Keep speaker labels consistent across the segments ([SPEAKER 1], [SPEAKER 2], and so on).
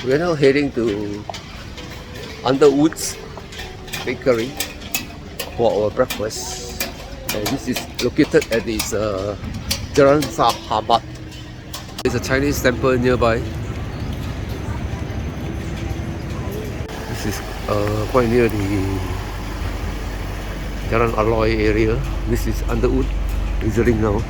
[SPEAKER 1] We are now heading to Underwood's bakery for our breakfast, and this is located at this Jalan Sahabat. There's a Chinese temple nearby. This is quite near the Jalan Alor area. This is Underwood visiting now.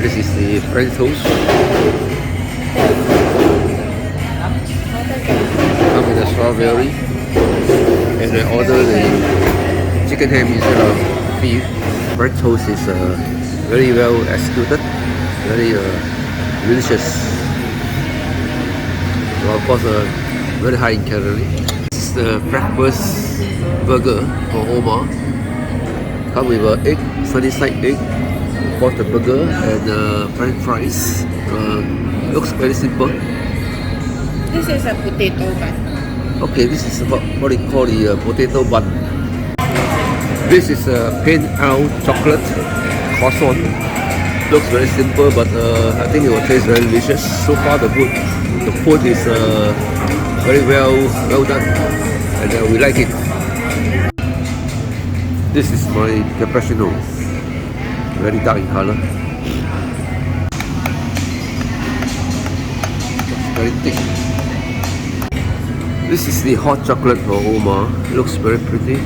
[SPEAKER 1] This is the French toast. Come with a strawberry, and I order the chicken ham instead of beef. French toast is very well executed, very delicious. Well, of course, very high in calorie. This is the breakfast burger for Omar. Come with an egg, sunny side egg. For the burger and french fries. Looks very simple.
[SPEAKER 2] This is a potato bun.
[SPEAKER 1] Okay, this is what they call the potato bun. This is a pain out chocolate croissant. Looks very simple, but I think it will taste very delicious. So far the food is very well done, and we like it. This is my cappuccino. Very dark in color. Very thick. This is the hot chocolate for Omar. It looks very pretty.